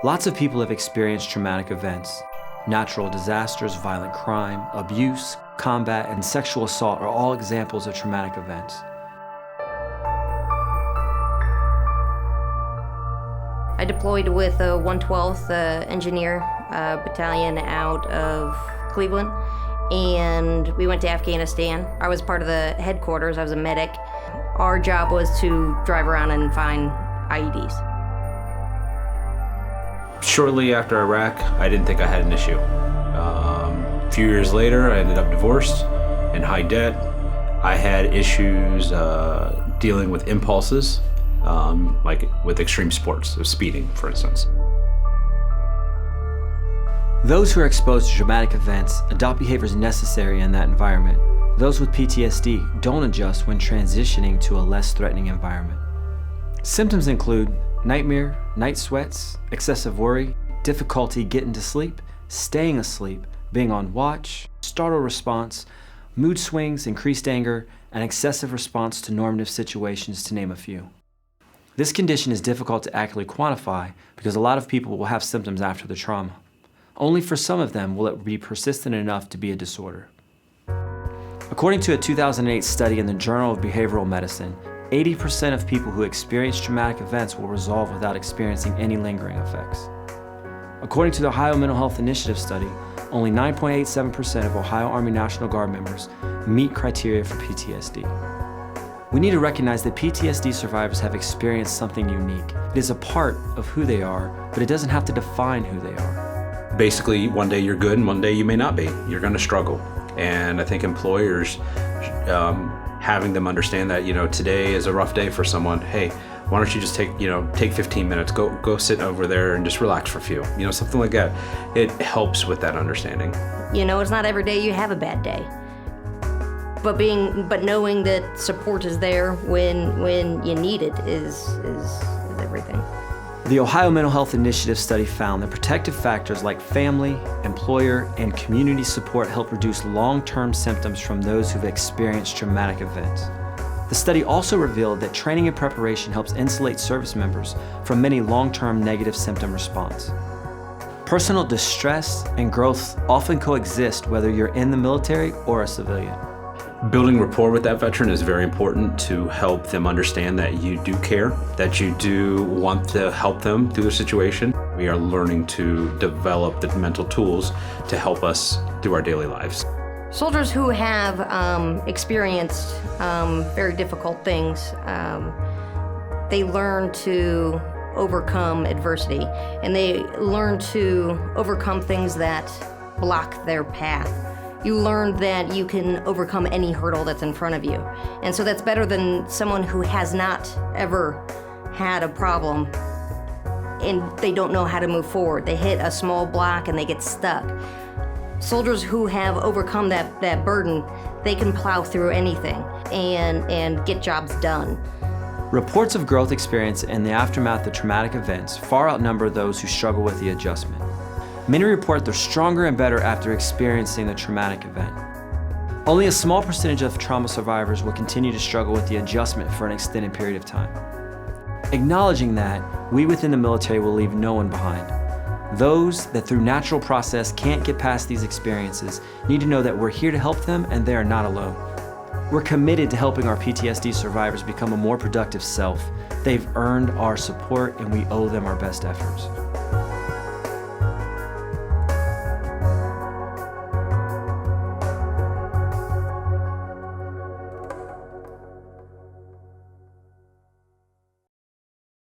Lots of people have experienced traumatic events. Natural disasters, violent crime, abuse, combat, and sexual assault are all examples of traumatic events. I deployed with a 112th Engineer Battalion out of Cleveland, and we went to Afghanistan. I was part of the headquarters. I was a medic. Our job was to drive around and find IEDs. Shortly after Iraq, I didn't think I had an issue. A few years later, I ended up divorced, in high debt. I had issues dealing with impulses, like with extreme sports, of speeding, for instance. Those who are exposed to traumatic events adopt behaviors necessary in that environment. Those with PTSD don't adjust when transitioning to a less threatening environment. Symptoms include nightmare, night sweats, excessive worry, difficulty getting to sleep, staying asleep, being on watch, startle response, mood swings, increased anger, and excessive response to normative situations, to name a few. This condition is difficult to accurately quantify because a lot of people will have symptoms after the trauma. Only for some of them will it be persistent enough to be a disorder. According to a 2008 study in the Journal of Behavioral Medicine, 80% of people who experience traumatic events will resolve without experiencing any lingering effects. According to the Ohio Mental Health Initiative study, only 9.87% of Ohio Army National Guard members meet criteria for PTSD. We need to recognize that PTSD survivors have experienced something unique. It is a part of who they are, but it doesn't have to define who they are. Basically, one day you're good and one day you may not be. You're going to struggle. And I think employers, having them understand that, today is a rough day for someone. Hey, why don't you just take 15 minutes, go sit over there and just relax for a few, something like that. It helps with that understanding. It's not every day you have a bad day. But knowing that support is there when you need it is everything. The Ohio Mental Health Initiative study found that protective factors like family, employer, and community support help reduce long-term symptoms from those who've experienced traumatic events. The study also revealed that training and preparation helps insulate service members from many long-term negative symptom response. Personal distress and growth often coexist whether you're in the military or a civilian. Building rapport with that veteran is very important to help them understand that you do care, that you do want to help them through the situation. We are learning to develop the mental tools to help us through our daily lives. Soldiers who have experienced very difficult things, they learn to overcome adversity, and they learn to overcome things that block their path. You learn that you can overcome any hurdle that's in front of you. And so that's better than someone who has not ever had a problem and they don't know how to move forward. They hit a small block and they get stuck. Soldiers who have overcome that burden, they can plow through anything and get jobs done. Reports of growth experience in the aftermath of traumatic events far outnumber those who struggle with the adjustment. Many report they're stronger and better after experiencing the traumatic event. Only a small percentage of trauma survivors will continue to struggle with the adjustment for an extended period of time. Acknowledging that, we within the military will leave no one behind. Those that through natural process can't get past these experiences need to know that we're here to help them and they are not alone. We're committed to helping our PTSD survivors become a more productive self. They've earned our support and we owe them our best efforts.